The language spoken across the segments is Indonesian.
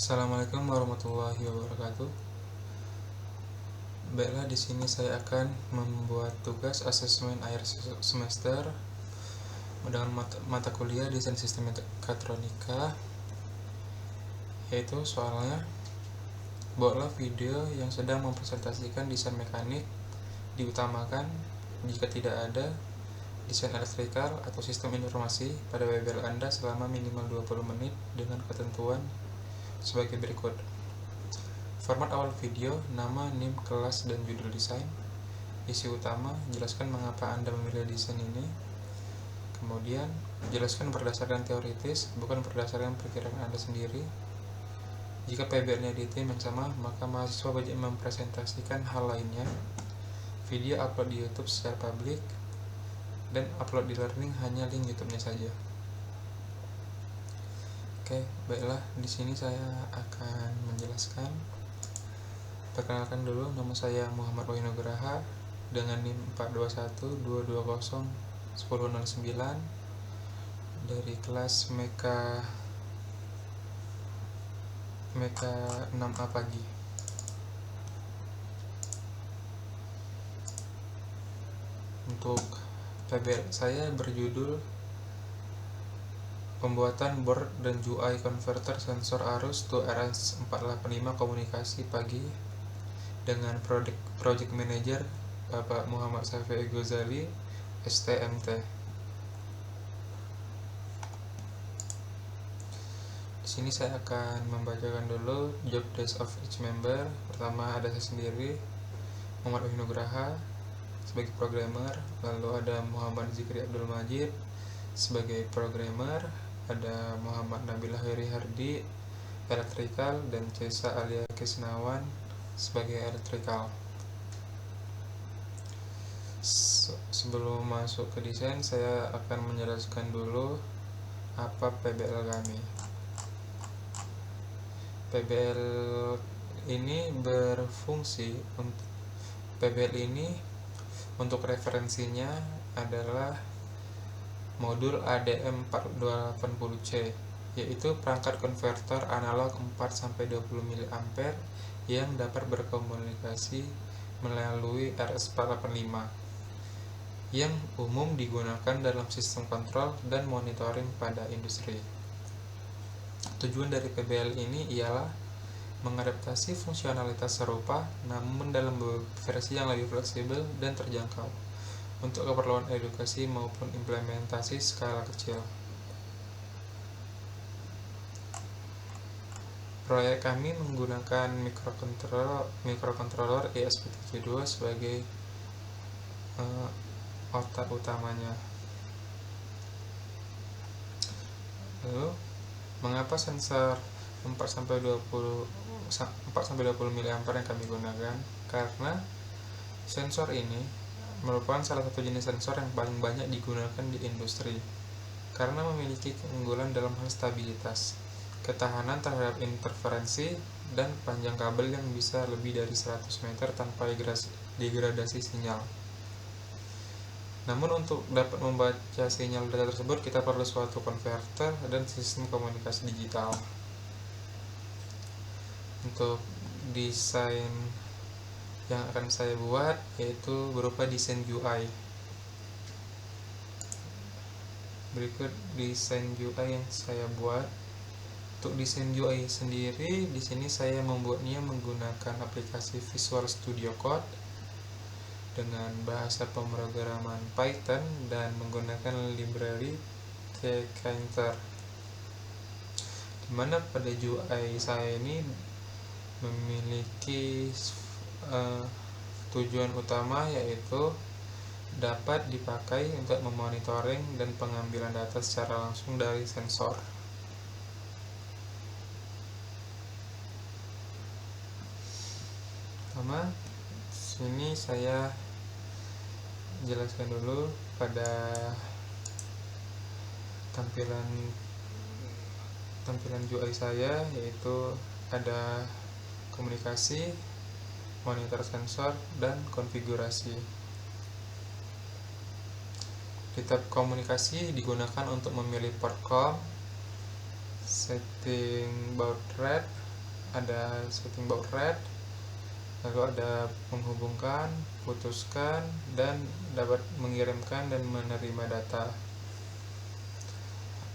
Assalamualaikum warahmatullahi wabarakatuh. Baiklah, di sini saya akan membuat tugas asesmen akhir semester dengan mata kuliah desain sistem mekatronika, yaitu soalnya buatlah video yang sedang mempresentasikan desain mekanik, diutamakan jika tidak ada desain elektrikal atau sistem informasi pada WBL Anda selama minimal 20 menit dengan ketentuan sebagai berikut. Format awal video, nama, NIM, kelas, dan judul desain. Isi utama, jelaskan mengapa Anda memilih desain ini. Kemudian, jelaskan berdasarkan teoritis, bukan berdasarkan perkiraan Anda sendiri. Jika PBL-nya di tim yang sama, maka mahasiswa wajib mempresentasikan hal lainnya. Video upload di YouTube secara publik, dan upload di Learning hanya link YouTube-nya saja. Oke, baiklah, di sini saya akan menjelaskan. Perkenalkan dulu, nama saya Muhammad Wahyu Nugraha dengan NIM 421220109 dari kelas Meka 6A pagi. Untuk PBL saya berjudul Pembuatan board dan UI converter sensor arus to RS485 komunikasi pagi dengan project manager Bapak Muhammad Syafi'i Ghazali, STMT. Di sini saya akan membacakan dulu job desk of each member. Pertama ada saya sendiri, Muhammad Wahyu Nugraha sebagai programmer, lalu ada Muhammad Zikri Abdul Majid sebagai programmer, ada Muhammad Nabilah Heri Hardi elektrikal, dan Cesa Alia Kisnawan sebagai elektrikal. Sebelum masuk ke desain, saya akan menjelaskan dulu apa PBL kami. PBL ini berfungsi untuk untuk referensinya adalah modul ADM4280C, yaitu perangkat konverter analog 4-20 mA yang dapat berkomunikasi melalui RS485 yang umum digunakan dalam sistem kontrol dan monitoring pada industri. Tujuan dari PBL ini ialah mengadaptasi fungsionalitas serupa namun dalam versi yang lebih fleksibel dan terjangkau untuk keperluan edukasi maupun implementasi skala kecil. Proyek kami menggunakan microcontroller ESP32 sebagai otak utamanya. Lalu, mengapa sensor 4-20 mA yang kami gunakan? Karena sensor ini merupakan salah satu jenis sensor yang paling banyak digunakan di industri karena memiliki keunggulan dalam hal stabilitas, ketahanan terhadap interferensi, dan panjang kabel yang bisa lebih dari 100 meter tanpa degradasi sinyal. Namun untuk dapat membaca sinyal data tersebut, kita perlu suatu konverter dan sistem komunikasi digital. Untuk desain yang akan saya buat yaitu berupa desain UI. Berikut desain UI yang saya buat. Untuk desain UI sendiri, di sini saya membuatnya menggunakan aplikasi Visual Studio Code dengan bahasa pemrograman Python dan menggunakan library Tkinter. Dimana pada UI saya ini memiliki tujuan utama yaitu dapat dipakai untuk memonitoring dan pengambilan data secara langsung dari sensor. Pertama, sini saya jelaskan dulu pada tampilan UI saya, yaitu ada komunikasi, monitor sensor, dan konfigurasi. Di tab komunikasi digunakan untuk memilih port COM, setting baud rate, ada setting baud rate, lalu ada menghubungkan, putuskan, dan dapat mengirimkan dan menerima data.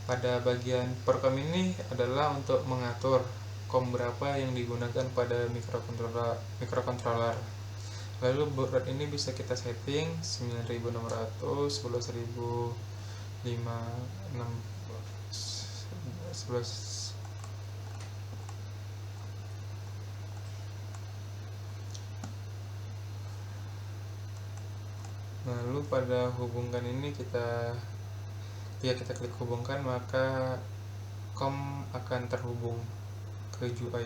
Pada bagian percom ini adalah untuk mengatur COM berapa yang digunakan pada microcontroller. Lalu baud rate ini bisa kita setting 9600, 11005, 11. Lalu pada hubungkan ini kita klik hubungkan, maka COM akan terhubung ke GUI.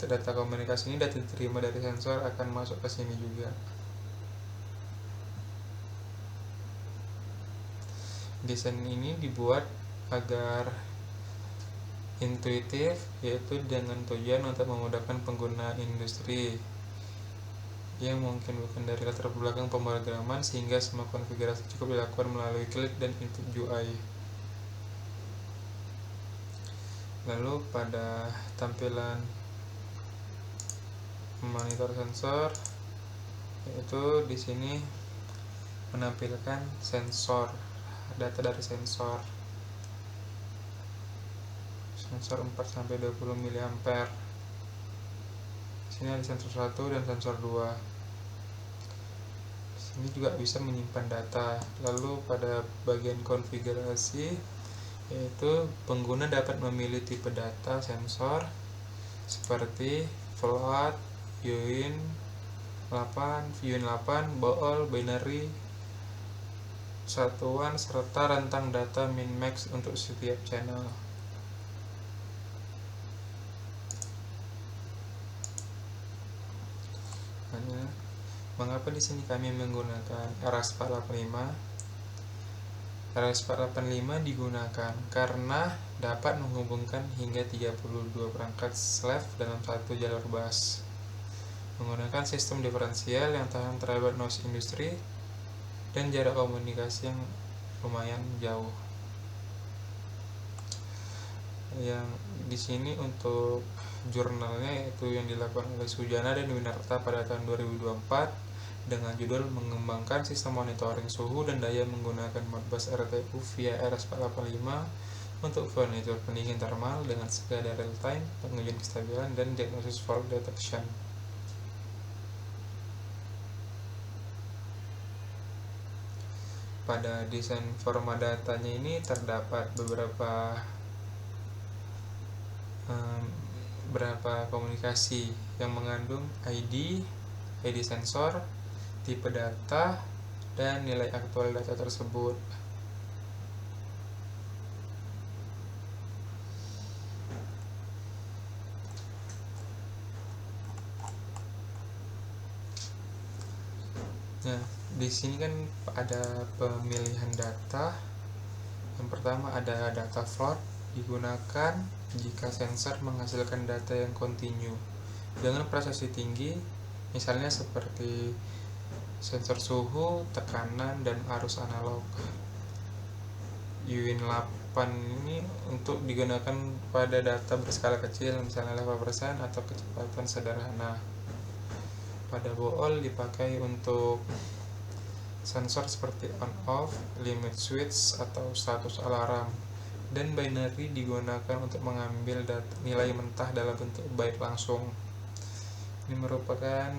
Data komunikasi ini data diterima dari sensor akan masuk ke sini juga. Desain ini dibuat agar intuitif, yaitu dengan tujuan untuk memudahkan pengguna industri yang mungkin bukan dari latar belakang pemrograman, sehingga semua konfigurasi cukup dilakukan melalui klik dan input GUI. Lalu pada tampilan monitor sensor, yaitu di sini menampilkan sensor, data dari sensor 4 sampai 20 mA. Sini ada sensor 1 dan sensor 2. Ini juga bisa menyimpan data. Lalu pada bagian konfigurasi, yaitu pengguna dapat memilih tipe data sensor seperti float, UIN 8, bool, binary, satuan, serta rentang data min-max untuk setiap channel. Mengapa di sini kami menggunakan RS485? RS485 digunakan karena dapat menghubungkan hingga 32 perangkat slave dalam satu jalur bus, menggunakan sistem diferensial yang tahan terhadap noise industri dan jarak komunikasi yang lumayan jauh. Yang di sini untuk jurnalnya, yaitu yang dilakukan oleh Sujana dan Winarta pada tahun 2024 dengan judul mengembangkan sistem monitoring suhu dan daya menggunakan Modbus RTU via RS485 untuk furniture pendingin thermal dengan segala real time, pengujian kestabilan, dan diagnosis fault detection. Pada desain format datanya ini terdapat beberapa komunikasi yang mengandung ID sensor, tipe data, dan nilai aktual data tersebut. Nah, di sini kan ada pemilihan data. Yang pertama ada data float, digunakan jika sensor menghasilkan data yang kontinu dengan presisi tinggi, misalnya seperti sensor suhu, tekanan, dan arus analog. UIN 8 ini untuk digunakan pada data berskala kecil, misalnya 5% atau kecepatan sederhana. Pada bool dipakai untuk sensor seperti on-off, limit switch, atau status alarm. Dan binary digunakan untuk mengambil nilai mentah dalam bentuk byte langsung. Ini merupakan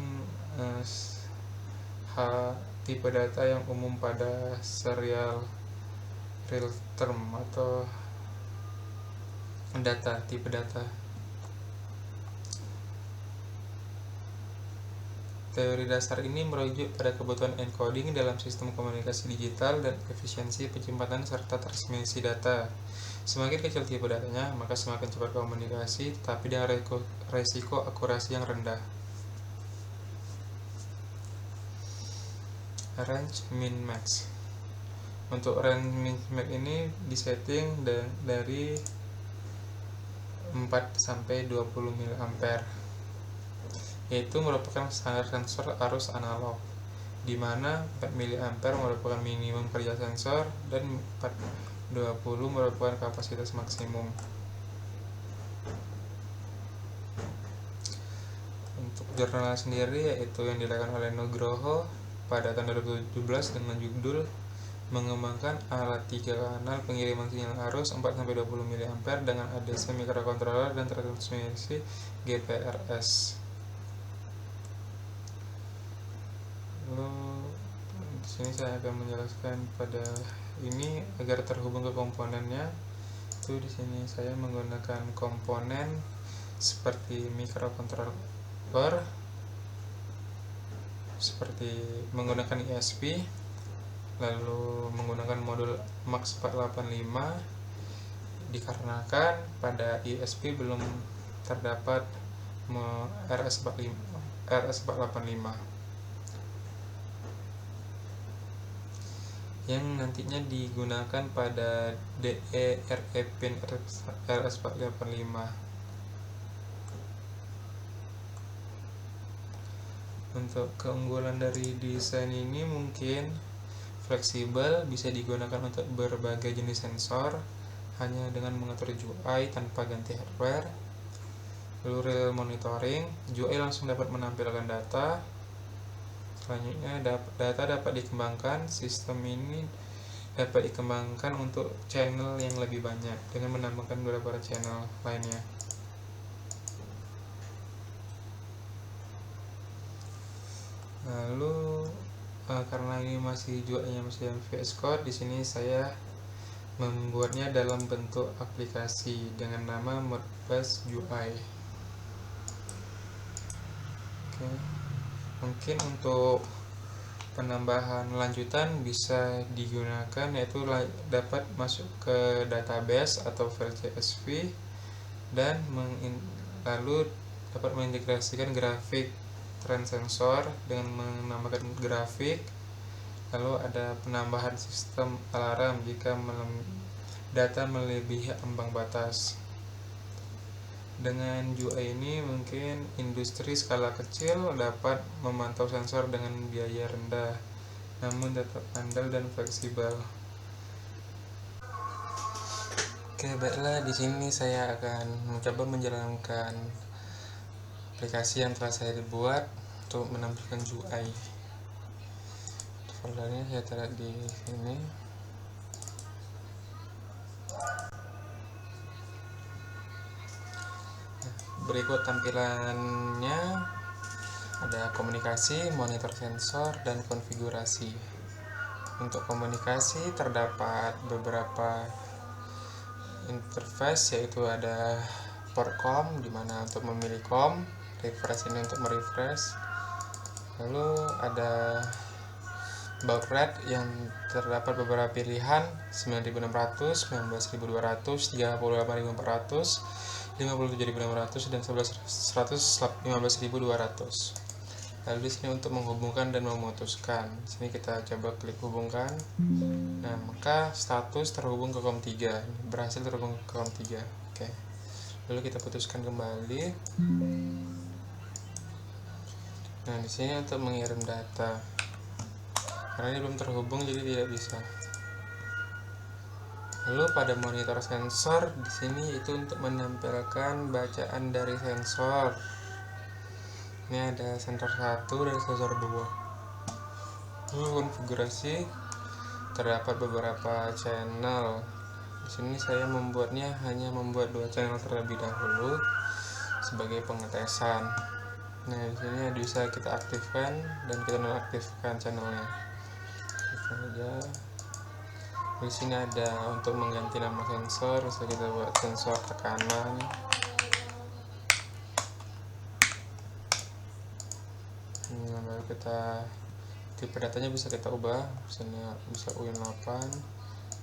tipe data yang umum pada serial real term atau tipe data. Teori dasar ini merujuk pada kebutuhan encoding dalam sistem komunikasi digital dan efisiensi penyimpanan serta transmisi data. Semakin kecil tipe datanya, maka semakin cepat komunikasi, tetapi dengan resiko akurasi yang rendah. Range min max. Untuk range min max ini disetting dari 4 sampai 20 mA, yaitu merupakan standar sensor arus analog, di mana 4 mA merupakan minimum kerja sensor dan 420 merupakan kapasitas maksimum. Untuk jurnal sendiri yaitu yang dilakukan oleh Nugroho pada tahun 2017 dengan judul mengembangkan alat 3 kanal pengiriman sinyal arus 4-20 mA dengan ADC microcontroller dan transmisi GPRS. Lalu di sini saya akan menjelaskan pada ini agar terhubung ke komponennya. Itu di sini saya menggunakan komponen seperti microcontroller, seperti menggunakan ISP, lalu menggunakan modul MAX 485 dikarenakan pada ISP belum terdapat RS485 yang nantinya digunakan pada DE/RE pin RS485. Untuk keunggulan dari desain ini mungkin fleksibel, bisa digunakan untuk berbagai jenis sensor hanya dengan mengatur GUI tanpa ganti hardware. Lalu real monitoring, GUI langsung dapat menampilkan data. Selanjutnya data dapat dikembangkan. Sistem ini dapat dikembangkan untuk channel yang lebih banyak dengan menambahkan beberapa channel lainnya. Lalu karena ini masih GUI-nya masih VS Code, di sini saya membuatnya dalam bentuk aplikasi dengan nama Modbus UI. Oke. Mungkin untuk penambahan lanjutan bisa digunakan, yaitu dapat masuk ke database atau file CSV dan lalu dapat mengintegrasikan grafik trend sensor dengan menambahkan grafik. Lalu ada penambahan sistem alarm jika data melebihi ambang batas. Dengan GUI ini mungkin industri skala kecil dapat memantau sensor dengan biaya rendah namun tetap andal dan fleksibel. Oke, baiklah, di sini saya akan mencoba menjalankan aplikasi yang telah saya buat untuk menampilkan GUI. Foldernya saya taruh di sini. Berikut tampilannya, ada komunikasi, monitor sensor, dan konfigurasi. Untuk komunikasi terdapat beberapa interface, yaitu ada port COM dimana untuk memilih COM, refresh ini untuk merefresh. Lalu ada baud rate yang terdapat beberapa pilihan, 9600, 19200, 38400, 57600 dan 115.200. Lalu di sini untuk menghubungkan dan memutuskan. Di sini kita coba klik hubungkan. Nah, maka status terhubung ke COM 3. Berhasil terhubung ke COM 3. Oke. Lalu kita putuskan kembali. Nah, di sini untuk mengirim data. Karena ini belum terhubung jadi tidak bisa. Lalu pada monitor sensor di sini itu untuk menampilkan bacaan dari sensor. Ini ada sensor 1 dan sensor 2. Lalu konfigurasi terdapat beberapa channel. Di sini saya membuatnya hanya membuat 2 channel terlebih dahulu sebagai pengetesan. Nah, di sini bisa kita aktifkan dan kita nonaktifkan channelnya. Kita aja. Di sini ada untuk mengganti nama sensor, bisa kita buat sensor tekanan. Lalu kita tipe datanya bisa kita ubah, misalnya bisa UIN8,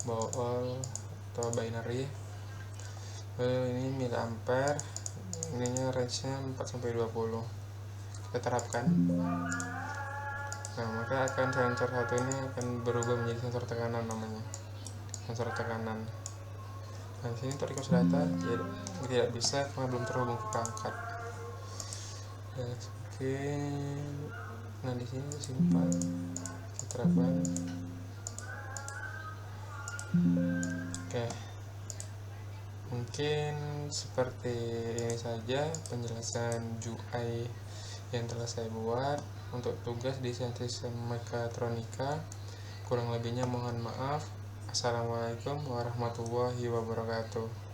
bool atau binary. Lalu ini miliampere, ininya range-nya 4-20. Kita terapkan. Nah, maka akan sensor satu ini akan berubah menjadi sensor tekanan namanya. Sensor tekanan. Nah, di sini untuk request data ya, tidak bisa karena belum terhubung ke perangkat. Ya, oke. Nah, di sini simpan. Kita terapkan. Oke. Mungkin seperti ini saja penjelasan GUI yang telah saya buat untuk tugas desain sistem mekatronika. Kurang lebihnya mohon maaf. Assalamualaikum warahmatullahi wabarakatuh.